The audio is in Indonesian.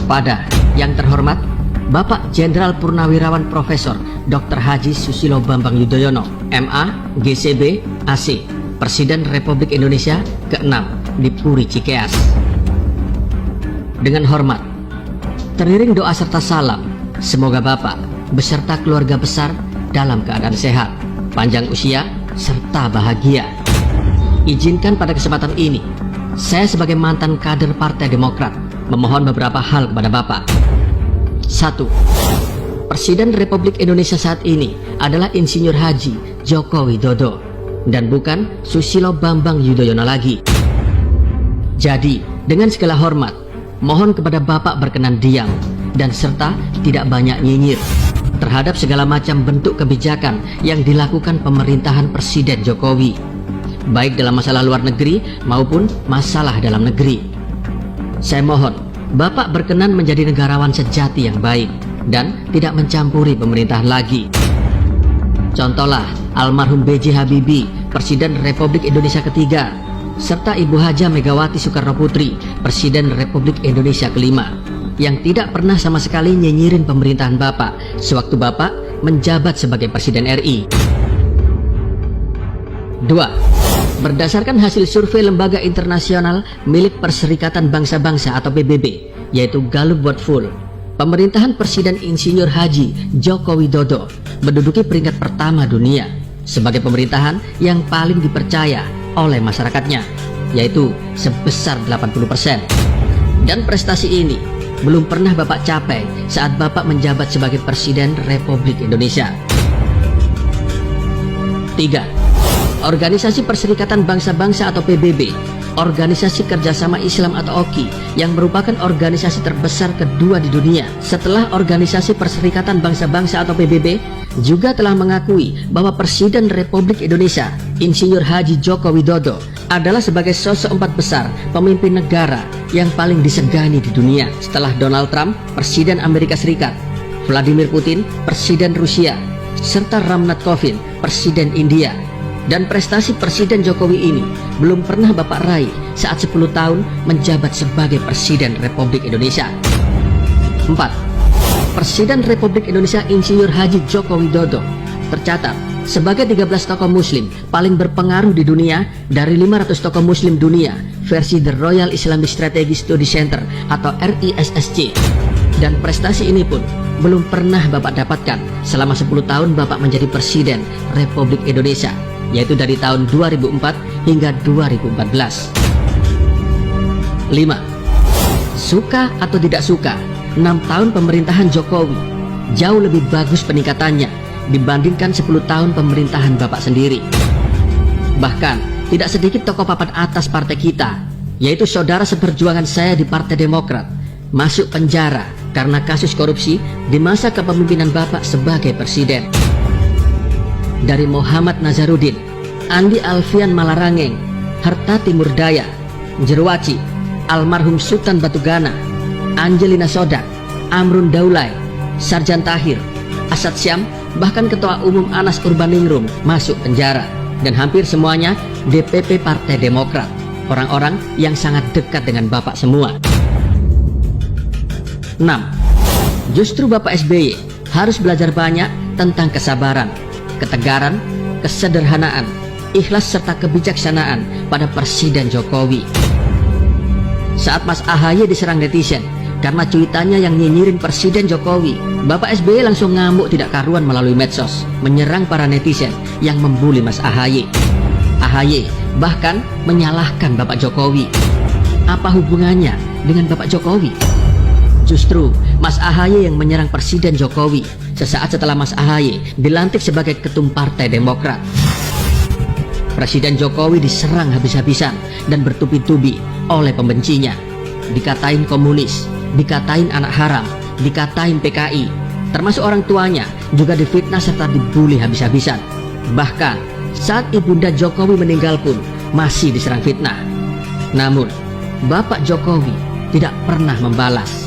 kepada yang terhormat Bapak Jenderal Purnawirawan Profesor Dr. Haji Susilo Bambang Yudhoyono, MA, GCB, AC, Presiden Republik Indonesia ke-6 di Puri Cikeas. Dengan hormat, teriring doa serta salam, semoga Bapak beserta keluarga besar dalam keadaan sehat, panjang usia, serta bahagia. Izinkan pada kesempatan ini, saya sebagai mantan kader Partai Demokrat memohon beberapa hal kepada Bapak. 1. Presiden Republik Indonesia saat ini adalah Insinyur Haji Joko Widodo dan bukan Susilo Bambang Yudhoyono lagi. Jadi, dengan segala hormat, mohon kepada Bapak berkenan diam dan serta tidak banyak nyinyir terhadap segala macam bentuk kebijakan yang dilakukan pemerintahan Presiden Jokowi, baik dalam masalah luar negeri maupun masalah dalam negeri. Saya mohon Bapak berkenan menjadi negarawan sejati yang baik dan tidak mencampuri pemerintahan lagi. Contohlah almarhum B.J. Habibie, Presiden Republik Indonesia ketiga, serta Ibu Haja Megawati Soekarno Putri, Presiden Republik Indonesia kelima, yang tidak pernah sama sekali nyinyirin pemerintahan Bapak sewaktu Bapak menjabat sebagai Presiden RI. 2. Berdasarkan hasil survei lembaga internasional milik Perserikatan Bangsa-Bangsa atau PBB, yaitu Gallup World Poll, pemerintahan Presiden Insinyur Haji Joko Widodo menduduki peringkat pertama dunia sebagai pemerintahan yang paling dipercaya oleh masyarakatnya, yaitu sebesar 80%. Dan prestasi ini belum pernah Bapak capai saat Bapak menjabat sebagai Presiden Republik Indonesia. 3. Organisasi Perserikatan Bangsa-Bangsa atau PBB, Organisasi Kerjasama Islam atau OKI, yang merupakan organisasi terbesar kedua di dunia setelah Organisasi Perserikatan Bangsa-Bangsa atau PBB, juga telah mengakui bahwa Presiden Republik Indonesia Insinyur Haji Joko Widodo adalah sebagai sosok empat besar pemimpin negara yang paling disegani di dunia setelah Donald Trump, Presiden Amerika Serikat, Vladimir Putin, Presiden Rusia, serta Ramnath Kovind, Presiden India. Dan prestasi Presiden Jokowi ini belum pernah Bapak raih saat 10 tahun menjabat sebagai Presiden Republik Indonesia. 4. Presiden Republik Indonesia Insinyur Haji Joko Widodo tercatat sebagai 13 tokoh muslim paling berpengaruh di dunia dari 500 tokoh muslim dunia versi The Royal Islamic Strategy Study Center atau RISSC. Dan prestasi ini pun belum pernah Bapak dapatkan selama 10 tahun Bapak menjadi Presiden Republik Indonesia, yaitu dari tahun 2004 hingga 2014. 5. Suka atau tidak suka, 6 tahun pemerintahan Jokowi jauh lebih bagus peningkatannya dibandingkan 10 tahun pemerintahan Bapak sendiri. Bahkan tidak sedikit tokoh papan atas partai kita, yaitu saudara seperjuangan saya di Partai Demokrat, masuk penjara karena kasus korupsi di masa kepemimpinan Bapak sebagai Presiden. Dari Muhammad Nazarudin, Andi Alfian Malarangeng, Harta Timur Daya, Jerwaci, almarhum Sultan Batugana, Angelina Sodak, Amrun Daulay, Sarjan Tahir, Asad Syam, bahkan Ketua Umum Anas Urbaningrum masuk penjara, dan hampir semuanya DPP Partai Demokrat, orang-orang yang sangat dekat dengan Bapak semua. 6. Justru Bapak SBY harus belajar banyak tentang kesabaran, ketegaran, kesederhanaan, ikhlas serta kebijaksanaan pada Presiden Jokowi. Saat Mas AHY diserang netizen karena cuitannya yang nyinyirin Presiden Jokowi, Bapak SBY langsung ngamuk tidak karuan melalui medsos, menyerang para netizen yang membuli Mas AHY. AHY bahkan menyalahkan Bapak Jokowi. Apa hubungannya dengan Bapak Jokowi? Justru Mas AHY yang menyerang Presiden Jokowi sesaat setelah Mas AHY dilantik sebagai ketum Partai Demokrat. Presiden Jokowi diserang habis-habisan dan bertubi-tubi oleh pembencinya. Dikatain komunis, dikatain anak haram, dikatain PKI, termasuk orang tuanya juga difitnah serta dibully habis-habisan. Bahkan saat Ibunda Jokowi meninggal pun masih diserang fitnah. Namun Bapak Jokowi tidak pernah membalas.